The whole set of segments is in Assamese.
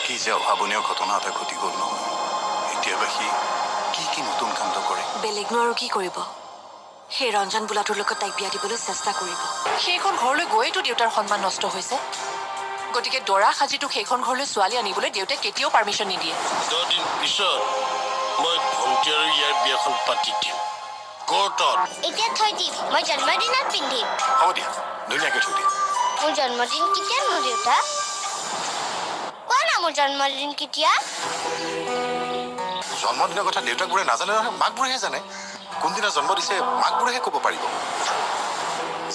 কি যে অভাৱনীয় ঘটনা এটা ঘটি গ'ল নহয়। এতিয়া সি কি নতুন কাণ্ড কৰে। বেলেগনো আৰু কি কৰিব? সেই ৰঞ্জন বোলাটোৰ লগত তাইক বিয়া দিবলৈ চেষ্টা কৰিব। সেইখন ঘৰলৈ গৈতো দেউতাৰ সন্মান নষ্ট হৈছে। গতিকে দৰা সাজিটোক সেইখন ঘৰলৈ ছোৱালী আনিবলৈ দেউতাই কেতিয়াও পাৰ্মিশ্যন নিদিয়ে। 10 দিন পিছত মই ভণ্টি আৰু ইয়াৰ বিয়াখন পাতি দিম কোৰ্টত। এতিয়া থৈ দিম, মই জন্মদিনত পিন্ধিম। হ'ব দিয়া, ধুনীয়াকৈ থৈ দিয়া। মোৰ জন্মদিন কেতিয়া নো দেউতা? কোৱা না মোৰ জন্মদিন কেতিয়া? জন্মদিনৰ কথা দেউতাকবোৰে নাজানে নহয়, মাকবোৰেহে জানে। কোনদিনা জন্ম দিছে মাকবোৰেহে ক'ব পাৰিব।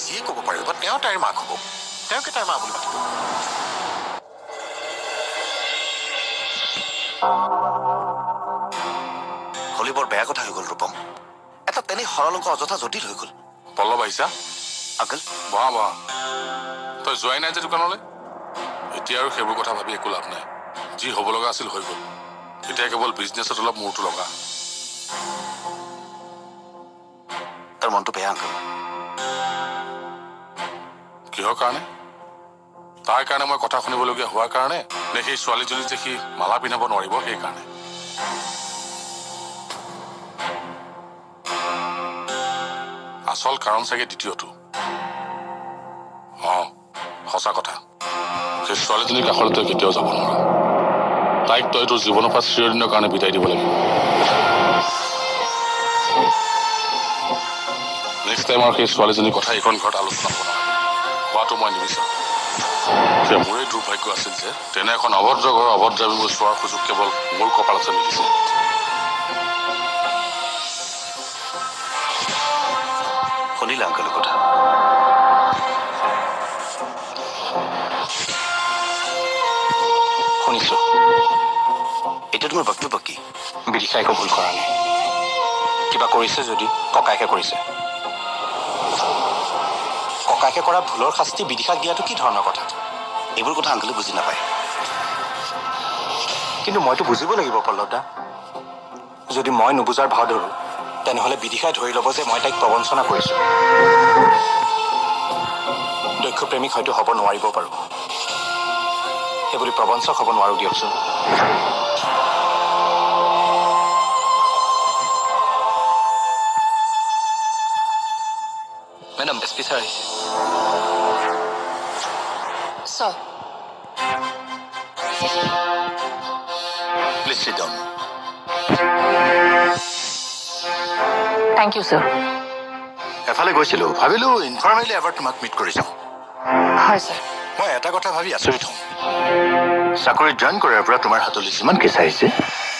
যিয়ে ক'ব পাৰিব তেওঁ তাইৰ মাক হ'ব, তেওঁকে তাইৰ মা বুলি মাতিব। হলি বৰ বেয়া কথা হৈ গ'ল ৰূপম। এটা তেনে সৰলংক অযথা জটিল হৈ গ'ল। পল্লৱ আহিছা? আংকল বহা বহা। তই যোৱাই নাই যে দোকানলৈ? এতিয়া আৰু সেইবোৰ কথা ভাবি একো লাভ নাই। যি হ'ব লগা আছিল হৈ গ'ল। এতিয়া কেৱল বিজনেছত অলপ মূৰটো লগা। তাৰ মনটো বেয়া আংকল। কিহৰ কাৰণে? তাৰ কাৰণে মই কথা শুনিবলগীয়া হোৱাৰ কাৰণে, নে সেই ছোৱালীজনীক যে সি মালা পিন্ধাব নোৱাৰিব সেইকাৰণে? আচল কাৰণ চাগে দ্বিতীয়টো। সঁচা কথা। সেই ছোৱালীজনীৰ কাষলৈ তই কেতিয়াও যাব নোৱাৰ। তাইক তই তোৰ জীৱনৰ পৰা চিৰদিনৰ কাৰণে বিদায় দিব লাগিব। নেক্সট টাইম আৰু সেই ছোৱালীজনীৰ কথা এইখন ঘৰত আলোচনা হ'ব নোৱাৰে। হোৱাটো মই নিবিচাৰোঁ। সেয়া মোৰেই দুৰ্ভাগ্য আছিল যে তেনে এখন অভদ্ৰ ঘৰৰ অভদ্ৰামীবোৰ চোৱাৰ সুযোগ কেৱল মোৰ কপালতে মিলিছে। শুনিলা আংকলৰ কথা? শুনিছো। এতিয়া তোমাৰ বক্তব্য কি? বিদিশাই একো ভুল কৰা নাই। কিবা কৰিছে যদি ককায়েকে কৰিছে। ককায়েকে কৰা ভুলৰ শাস্তি বিদিশাক দিয়াটো কি ধৰণৰ কথা? এইবোৰ কথা আংকলে বুজি নাপায়। কিন্তু মইতো বুজিব লাগিব পল্লৱদা। যদি মই নুবুজাৰ ভাও ধৰোঁ তেনেহ'লে বিদিশাই ধৰি ল'ব যে মই তাইক প্ৰবঞ্চনা কৰিছোঁ। দক্ষ প্ৰেমিক হয়তো হ'ব নোৱাৰিব পাৰোঁ, সেইবুলি প্ৰবঞ্চক হ'ব নোৱাৰোঁ দিয়কচোন। মেডাম এছ পি ছাৰ আহিছে। Please sit down. Thank you sir. এফালে গৈছিলোঁ, ভাবিলোঁ ইনফৰ্মেলি এবাৰ তোমাক মিট কৰি যাওঁ। হয় ছাৰ। মই এটা কথা ভাবি আচৰিত হওঁ। চাকৰিত জইন কৰাৰ পৰা তোমাৰ হাতলৈ যিমান কেছ আহিছে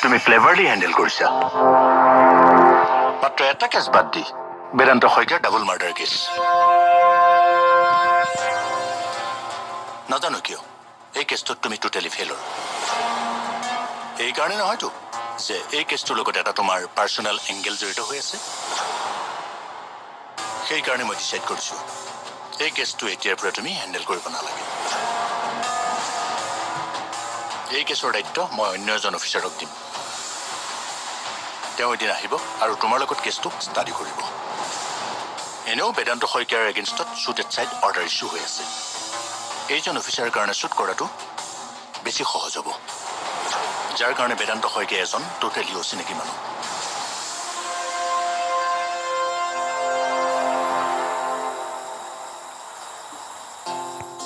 তুমি ক্লেভাৰলি হেণ্ডেল কৰিছা। মাত্ৰ এটা কেছ বাদ দি, বেদান্ত শইকীয়াৰ ডাবল মাৰ্ডাৰ কেছ। নাজানো কিয় এই কেছটোত তুমি টোটেলি ফেইলৰ। এইকাৰণে নহয়তো যে এই কেছটোৰ লগত এটা তোমাৰ পাৰ্চনেল এংগেল জড়িত হৈ আছে। সেইকাৰণে মই ডিচাইড কৰিছোঁ এই কেছটো এতিয়াৰ পৰা তুমি হেণ্ডেল কৰিব নালাগে। এই কেছৰ দায়িত্ব মই অন্য এজন অফিচাৰক দিম। তেওঁ এদিন আহিব আৰু তোমাৰ লগত কেছটো ষ্টাডি কৰিব। এনেও বেদান্ত শইকীয়াৰ এগেইনষ্টত shoot at sight order issue হৈ আছে। এইজন অফিচাৰৰ কাৰণে শ্বুট কৰাটো বেছি সহজ হ'ব, যাৰ কাৰণে বেদান্ত শইকীয়া এজন টোটেলি অচিনাকি মানুহ।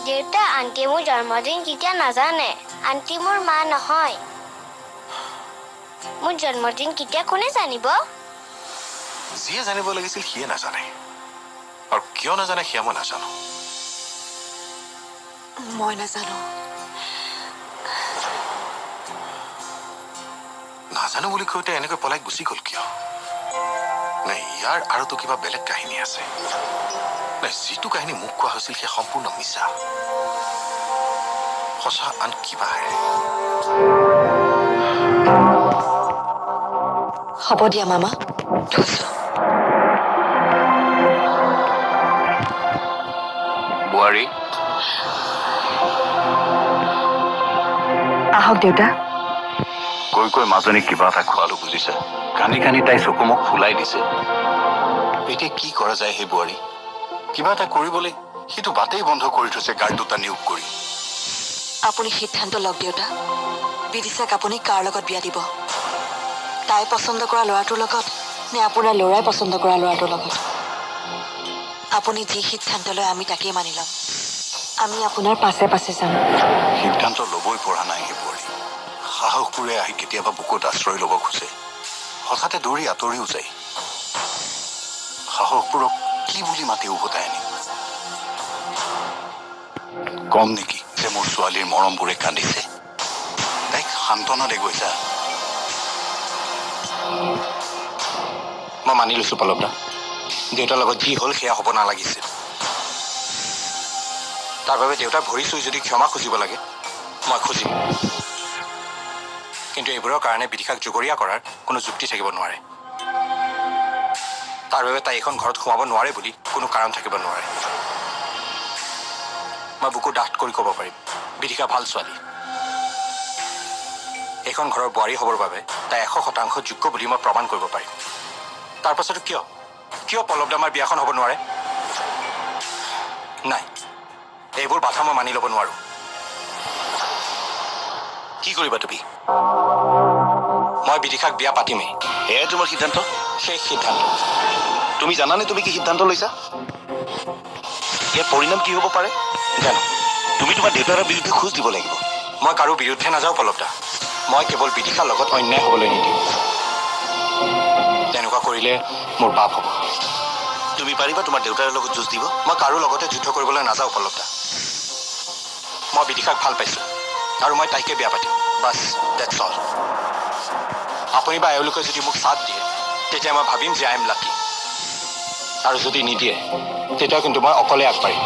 দেউতা, আণ্টি মোৰ জন্মদিন কেতিয়া নাজানে। আণ্টি মোৰ মা নহয়। মোৰ জন্মদিন কেতিয়া কোনে জানিব? যিয়ে জানিব লাগিছিল সিয়ে নাজানে, আৰু কিয় নাজানে সেয়া মই নাজানো। মই নাজানো। নাজানো বুলি কওঁতে এনেকৈ পলাই গুচি গ'ল কিয়? নাই ইয়াৰ আৰুতো কিবা বেলেগ কাহিনী আছে। নাই যিটো কাহিনী মোক কোৱা হৈছিল সেয়া সম্পূৰ্ণ মিছা। সঁচা আন কিবাহে। হ'ব দিয়া মামা। বোৱাৰী আহক দেউতা। কৈ মাজনীক কিবা এটা খোৱালো বুজিছা। কান্দি কান্দি তাই চকু মুখ ফুলাই দিছে। এতিয়া কি কৰা যায় সেই বোৱাৰী? কিবা এটা কৰিবলৈ সেইটো বাটেই বন্ধ কৰি থৈছে গাৰ্ড দুটা নিয়োগ কৰি। আপুনি সিদ্ধান্ত লওক দেউতা। বিদিশাক আপুনি কাৰ লগত বিয়া দিব? তাই পচন্দ কৰা ল'ৰাটোৰ লগত নে আপোনাৰ ল'ৰাই পচন্দ কৰা ল'ৰাটোৰ লগত? আপুনি যি সিদ্ধান্ত লয় আমি তাকেই মানি ল'ম। আমি আপোনাৰ পাছে পাছে যাম। সিদ্ধান্ত ল'বই পৰা নাই সেই বোৱাৰী। সাহসবোৰে আহি কেতিয়াবা বুকুত আশ্ৰয় ল'ব খোজে, হঠাতে দৌৰি আঁতৰিও যায়। সাহসবোৰক কি বুলি মাতি উভতাই আনিম? কম নেকি যে মোৰ ছোৱালীৰ মৰমবোৰে কান্দিছে? তাইক সান্তনা দে গৈছা। মই মানি লৈছো পল্লৱদা, দেউতাৰ লগত যি হ'ল সেয়া হ'ব নালাগিছিল। তাৰ বাবে দেউতাৰ ভৰি চুই যদি ক্ষমা খুজিব লাগে মই খুজিম, কিন্তু এইবোৰৰ কাৰণে বিদিশাক জগৰীয়া কৰাৰ কোনো যুক্তি থাকিব নোৱাৰে। তাৰ বাবে তাই এখন ঘৰত সোমাব নোৱাৰে বুলি কোনো কাৰণ থাকিব নোৱাৰে। মই বুকু ডাঠ কৰি ক'ব পাৰিম, বিদিশা ভাল ছোৱালী। এইখন ঘৰৰ বোৱাৰী হ'বৰ বাবে তাই 100% যোগ্য বুলি মই প্ৰমাণ কৰিব পাৰিম। তাৰ পাছতো কিয় পল্লৱদা আমাৰ বিয়াখন হ'ব নোৱাৰে? নাই, এইবোৰ বাধা মই মানি ল'ব নোৱাৰো। কি কৰিবা তুমি? মই বিদিশাক বিয়া পাতিমেই। এয়াই তোমাৰ সিদ্ধান্ত? সেই সিদ্ধান্ত। তুমি জানানে তুমি কি সিদ্ধান্ত লৈছা? ইয়াৰ পৰিণাম কি হ'ব পাৰে জানো। তুমি তোমাৰ দেউতাৰ বিৰুদ্ধে খোজ দিব লাগিব। মই কাৰো বিৰুদ্ধে নাযাওঁ পল্লৱদা, মই কেৱল বিদিশাৰ লগত অন্যায় হ'বলৈ নিদিওঁ। তেনেকুৱা কৰিলে মোৰ পাপ হ'ব। তুমি পাৰিবা তোমাৰ দেউতাৰ লগত যুঁজ দিব? মই কাৰো লগতে যুদ্ধ কৰিবলৈ নাযাওঁ পল্লৱদা। মই বিদিশাক ভাল পাইছোঁ আৰু মই তাইকে বিয়া পাতিম, বাছ ডেটছ অল। আপুনি বা এওঁলোকে যদি মোক চাথ দিয়ে তেতিয়া মই ভাবিম যে আই এম লাকি, আৰু যদি নিদিয়ে তেতিয়া কিন্তু মই অকলে আগবাঢ়িম।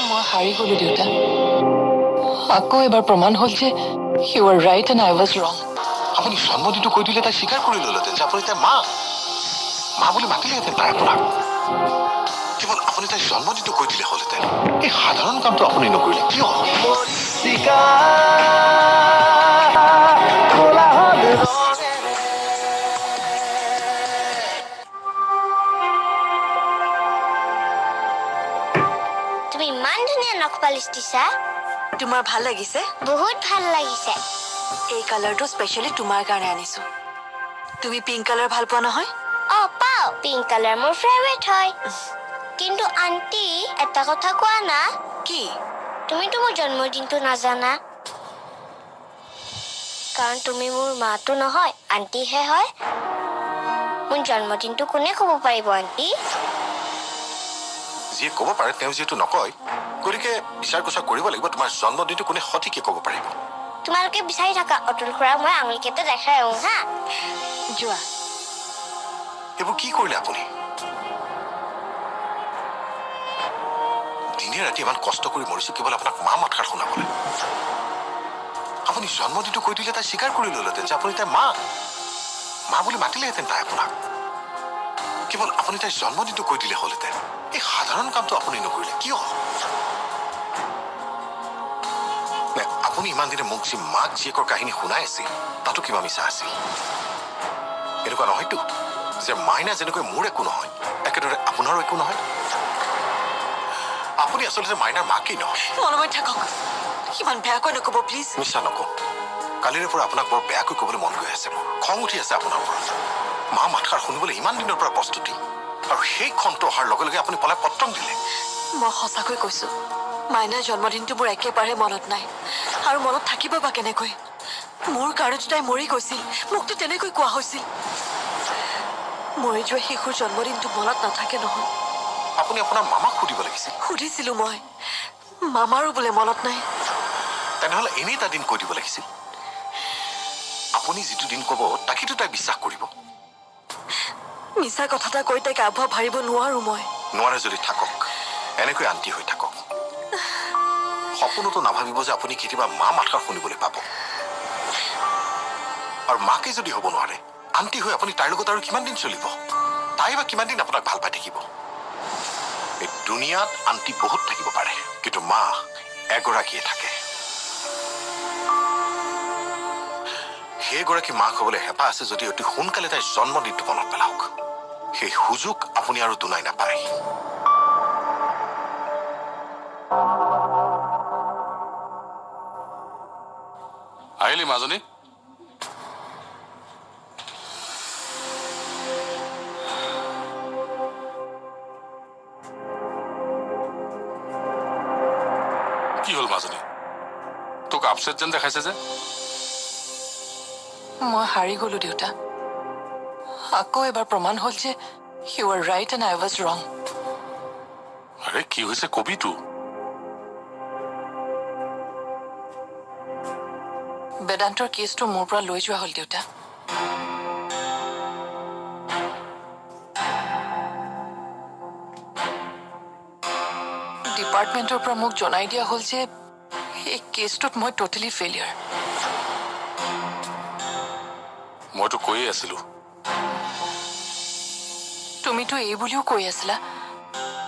মই হাৰি গলো দেউতা। আকৌ এবাৰ প্ৰমাণ হ'ল যে you are right and I was wrong. আপুনি জন্মদিনটো কৈ দিলে তাই স্বীকাৰ কৰি ল'লেহেঁতেন যে আপুনি তাই মা বুলি মাতিলেহেঁতেন তাই আপোনাক। কেৱল আপুনি তাই জন্মদিনটো কৈ দিলে হ'লহেঁতেন। এই সাধাৰণ কামটো আপুনি নকৰিলে কিয়? তুমি ইমান ধুনীয়া নখ পালিচ দিছা। তোমাৰ ভাল লাগিছে? বহুত ভাল লাগিছে। এই কালাৰটো স্পেচিয়েলি তোমাৰ কাৰণে আনিছো। তুমি পিংক কালাৰ ভাল পোৱা নহয়? পাও। পিংক কালাৰ মোৰ ফেভাৰিট হয়। কিন্তু আন্টি এটা কথা কোৱা না। কি? তুমিতো মোৰ জন্মদিনটো নাজানা, কাৰণ তুমি মোৰ মাটো নহয়, আন্টিহে হয়। মোৰ জন্মদিনটো কোনে ক'ব পাৰিব আন্টি? যিয়ে ক'ব পাৰে তেওঁ যিহেতু নকয়, গতিকে বিচাৰ কোচাৰ কৰিব লাগিব তোমাৰ জন্মদিনটো কোনে সঠিকে ক'ব পাৰিব। তোমালোকে বিচাৰি থাকা, অতুল খুৰাক মই আঙুলিকেইটা দেখাই আহোঁ হা। যোৱা। এইবোৰ কি কৰিলে আপুনি? দিনে ৰাতি ইমান কষ্ট কৰি মৰিছো কেৱল আপোনাক মা মাতষাৰ শুনাবলৈ। আপুনি জন্মদিনটো কৈ দিলে তাই স্বীকাৰ কৰি ল'লেহেঁতেন যে আপুনি তাই মা বুলি মাতিলেহেঁতেন তাই আপোনাক। কেৱল আপুনি তাইৰ জন্মদিনটো কৈ দিলে হ'লহেঁতেন। এই সাধাৰণ কামটো আপুনি নকৰিলে কিয়? আপুনি ইমান দিনে মোক যি মাক জীয়েকৰ কাহিনী শুনাই আছিল তাতো কিবা মিছা আছিল। এনেকুৱা নহয়তো যে মাইনা যেনেকৈ মোৰ একো নহয় একেদৰে আপোনাৰো একো নহয়? আপুনি আচলতে মাইনাৰ মাকেই নহয়। মনময় থাকক, ইমান বেয়াকৈ নক'ব প্লিজ। মিছা নকওঁ, কালিৰে পৰা আপোনাক বৰ বেয়াকৈ ক'বলৈ মন গৈ আছে মোৰ। খং উঠি আছে আপোনাৰ ওপৰত। মা মাতষাৰ শুনিবলৈ ইমান দিনৰ পৰা প্ৰস্তুতি, আৰু সেই ক্ষণটো অহাৰ লগে লগে আপুনি পলাই পত্ৰং দিলে। মই সঁচাকৈ কৈছো, মাইনাৰ জন্মদিনটো মোৰ একেবাৰে মনত নাই, আৰু মনত থাকিব বা কেনেকৈ? মোৰ কাৰণেতো তাই মৰি গৈছিল, মোকতো তেনেকৈ কোৱা হৈছিল। মৰি যোৱা শিশুৰ জন্মদিনটো মনত নাথাকে নহয়। আপুনি আপোনাৰ মামাক সুধিব লাগিছিল। সুধিছিলো মই, মামাৰো বোলে মনত নাই। তেনেহ'লে এনেই এটা দিন কৈ দিব লাগিছিল। আপুনি যিটো দিন ক'ব তাকেতো তাই বিশ্বাস কৰিব। মিছা কথা এটা কৈ তাইক আভুৱা ভাবিব নোৱাৰো মই। নোৱাৰে যদি থাকক, এনেকৈ আন্তি হৈ থাকক। সপোনতো নাভাবিব যে আপুনি কেতিয়াবা মা মাতষাৰ শুনিবলৈ পাব। আৰু মাকে যদি হ'ব নোৱাৰে, আন্তি হৈ আপুনি তাইৰ লগত আৰু কিমান দিন চলিব? তাই বা কিমান দিন আপোনাক ভাল পাই থাকিব? এই দুনিয়াত আন্তি বহুত থাকিব পাৰে, কিন্তু মা এগৰাকীয়ে থাকে। সেইগৰাকী মাক হ'বলৈ হেঁপাহ আছে যদি অতি সোনকালে তাইৰ জন্মদিনটো মনত পেলাওক। সেই সুযোগ আপুনি আৰু দুনাই নাপায়। আহিলি মাজনী কি হ'ল মাজনী তোক আপছেট যেন দেখাইছে যে মই হাৰি গলো দেউতা আকৌ এবাৰ প্ৰমাণ হ'ল যে you are right and I was wrong আৰে কি হৈছে কবিটো বেদান্তৰ কেছটো মোৰ পৰা লৈ যোৱা হ'ল দেউতা ডিপাৰ্টমেণ্টৰ পৰা মোক জনাই দিয়া হ'ল যে এই কেছটোত মই টোটেলি ফেইলিয়াৰ মইতো কৈয়ে আছিলো তুমিতো এই বুলিও কৈ আছিলা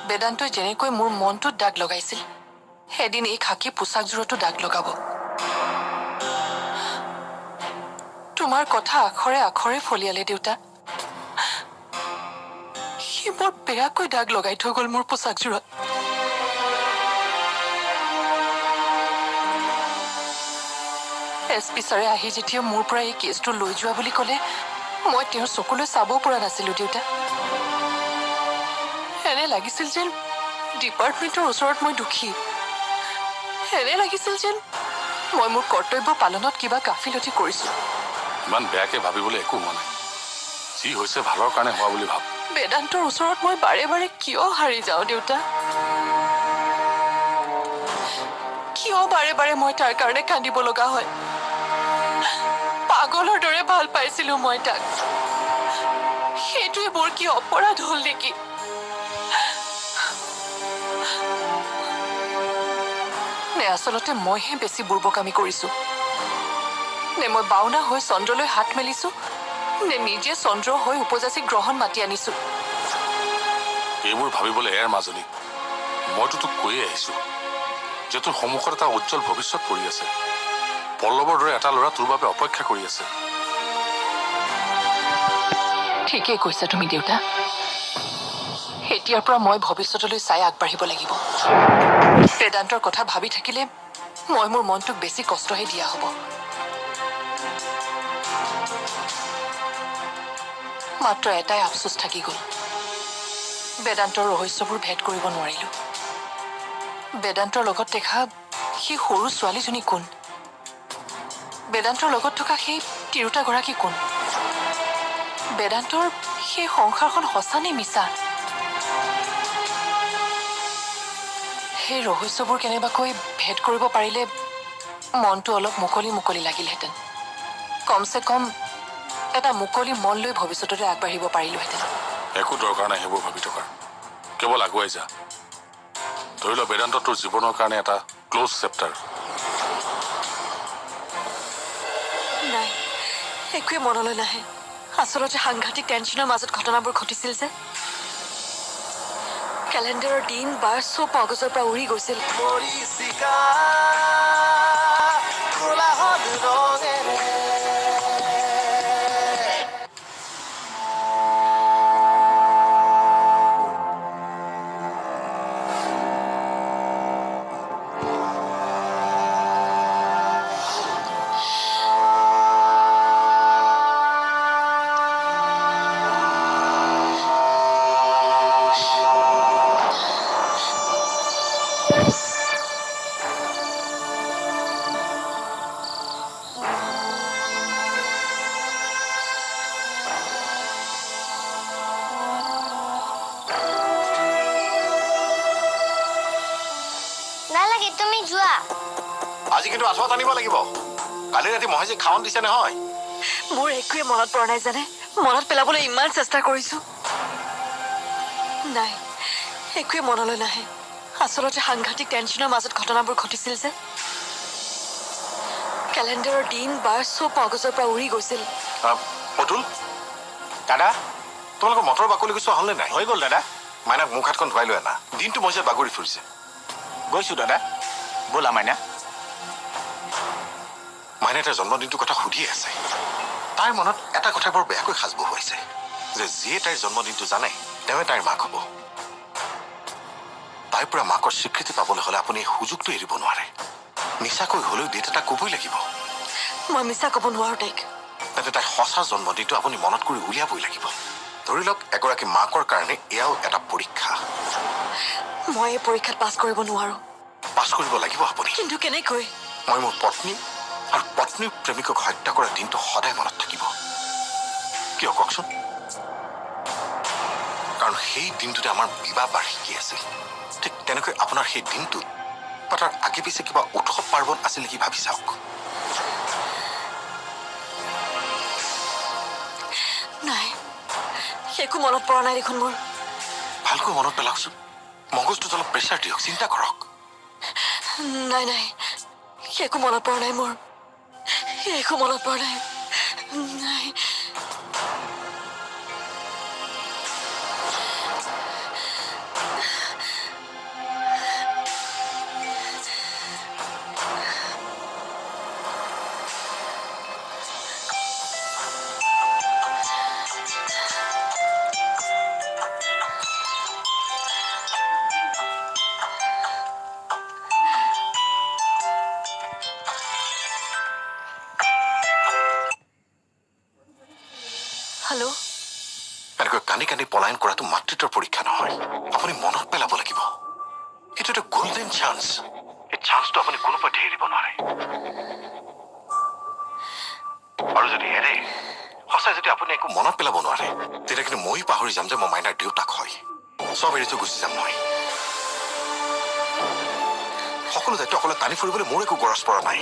বেদান্তই যেনেকৈ মোৰ মনটোত দাগ লগাইছিল এদিন এই খাকী পোচাকযোৰতো দাগ লগাব তোমাৰ কথা আখৰে আখৰে ফলিয়ালে দেউতা সি বৰ বেয়াকৈ দাগ লগাই থৈ গ'ল মোৰ পোচাকযোৰত এছ পি ছাৰে আহি যেতিয়া মোৰ পৰা এই কেছটো লৈ যোৱা বুলি ক'লে মই তেওঁৰ চকুলৈ চাবও পৰা নাছিলো দেউতা এনে লাগিছিল যেন ডিপাৰ্টমেণ্টৰ ওচৰত মই দুখী এনে লাগিছিল যেন মই মোৰ কৰ্তব্য পালনত কিবা গাফিলতি কৰিছো ইমান বেয়াকে ভাবিবলৈ একো হোৱা নাই যি হৈছে ভালৰ কাৰণে হোৱা বুলি ভাব বেদান্তৰ ওচৰত মই বাৰে বাৰে কিয় হাৰি যাওঁ দেউতা কিয় বাৰে বাৰে মই তাৰ কাৰণে কান্দিব লগা হয় পাগলৰ দৰে ভাল পাইছিলো মই তাক সেইটোৱে মোৰ কি অপৰাধ হ'ল নেকি নে আচলতে মইহে বেছি বুৰ্বকামি কৰিছো নে মই বাওনা হৈ চন্দ্ৰলৈ হাত মেলিছো নে নিজে চন্দ্ৰ হৈ উপজাচি গ্ৰহণ মাতি আনিছো এইবোৰ ভাবিবলৈ এৰ মাজনী মইতো তোক কৈয়ে আহিছো যে তোৰ সন্মুখত এটা উজ্জ্বল ভৱিষ্যত পৰি আছে পল্লৱৰ দৰে এটা ল'ৰা তোৰ বাবে অপেক্ষা কৰি আছে ঠিকেই কৈছা তুমি দেউতা এতিয়াৰ পৰা মই ভৱিষ্যতলৈ চাই আগবাঢ়িব লাগিব বেদান্তৰ কথা ভাবি থাকিলে মই মোৰ মনটোক বেছি কষ্টহে দিয়া হ'ব মাত্ৰ এটাই আফচোচ থাকি গ'ল বেদান্তৰ ৰহস্যবোৰ ভেদ কৰিব নোৱাৰিলো বেদান্তৰ লগত দেখা সেই সৰু ছোৱালীজনী কোন বেদান্তৰ লগত থকা সেই তিৰোতাগৰাকী কোন বেদান্তৰ সেই সংসাৰখন সঁচা নে মিছা সেই ৰহস্যবোৰ কেনেবাকৈ ভেদ কৰিব পাৰিলে মনটো অলপ মুকলি মুকলি লাগিলহেঁতেন কমচে কম এটা মুকলি মন লৈ ভৱিষ্যতলৈ আগবাঢ়িব পাৰিলোহেঁতেন একো দৰকাৰ নাই সেইবোৰ ভাবি থকাৰ কেৱল আগুৱাই যা ধৰি ল বেদান্ত তোৰ জীৱনৰ কাৰণে এটা ক্ল'জ চেপ্টাৰ নাই একোৱে মনলৈ নাহে আচলতে সাংঘাতিক টেনশ্যনৰ মাজত ঘটনাবোৰ ঘটিছিল যে কেলেণ্ডাৰৰ দিন বাৰ চব মগজৰ পৰা উৰি গৈছিল মৰিচিকা কোলাহল ৰঙেৰে নালাগে তুমি যোৱা আজি কিন্তু আচলত আনিব লাগিব কালি ৰাতি মহে যে খাৱন দিছে নহয় মোৰ একোৱে মনত পৰা নাই জানে মনত পেলাবলৈ ইমান চেষ্টা কৰিছো নাই একোৱে মনলৈ নাহে আচলতে সাংঘাতিক টেনশ্যনৰ মাজত ঘটনাবোৰ ঘটিছিল যে কেলেণ্ডাৰৰ দিন বাৰ চব মগজৰ পৰা উৰি গৈছিল অতুল দাদা তোমালোকৰ মটৰ বাকলি গুচোৱা হ'লনে নাই হৈ গ'ল দাদা মাইনাক মুখ হাতখন ধুৱাই লৈ আনা দিনটো মই যে বাগৰি ফুৰিছে গৈছো দাদা ব'লা মাইনা মাইনা তাইৰ জন্মদিনটোৰ কথা সুধিয়ে আছে তাইৰ মনত এটা কথা বৰ বেয়াকৈ সাজ বহুৱাইছে যে যিয়ে তাইৰ জন্মদিনটো জানে তেওঁৱে তাইৰ মাক হ'ব তাইৰ পৰা মাকৰ স্বীকৃতি পাবলৈ হ'লে আপুনি এই সুযোগটো এৰিব নোৱাৰে মিছাকৈ হ'লেও ডেট এটা ক'বই লাগিব মই মিছা ক'ব নোৱাৰো তাইক তাতে তাইৰ সঁচা জন্মদিনটো আপুনি মনত কৰি উলিয়াবই লাগিব ধৰি লওক এগৰাকী মাকৰ কাৰণে এয়াও এটা পৰীক্ষা মই এই পৰীক্ষাত পাছ কৰিব নোৱাৰো পাছ কৰিব লাগিব আপুনি কিন্তু কেনেকৈ মই মোৰ পত্নী আৰু পত্নীৰ প্ৰেমিকক হত্যা কৰা দিনটো সদায় মনত থাকিব কিয় কওকচোন কাৰণ সেই দিনটোতে আমাৰ বিবাহ বাৰ্ষিকী আছিল ঠিক তেনেকৈ আপোনাৰ সেই দিনটোত বা তাৰ আগে পিছে কিবা উৎসৱ পাৰ্বণ আছিল নেকি ভাবি চাওক নাই একো মনত পৰা নাই দেখোন মোৰ ভালকৈ মনত পেলাওকচোন মগজটোত অলপ প্ৰেছাৰ দিয়ক চিন্তা কৰক নাই নাই একো মনত পৰা নাই মোৰ একো মনত পৰা নাই নাই হেল্ল' এনেকৈ কান্দি কান্দি পলায়ন কৰাটো মাতৃত্বৰ পৰীক্ষা নহয় আপুনি মনত পেলাব লাগিব এইটো এটা গোল্ডেন চান্স এই চান্সটো আপুনি কোনো পধ্যে এৰিব নোৱাৰে আৰু যদি এৰে সঁচাই যদি আপুনি একো মনত পেলাব নোৱাৰে তেতিয়া কিন্তু মই পাহৰি যাম যে মই মাইনাৰ দেউতাক হয় চব এৰি থৈ গুচি যাম মই সকলো দায়িত্ব অকলে টানি ফুৰিবলৈ মোৰ একো গৰজ পৰা নাই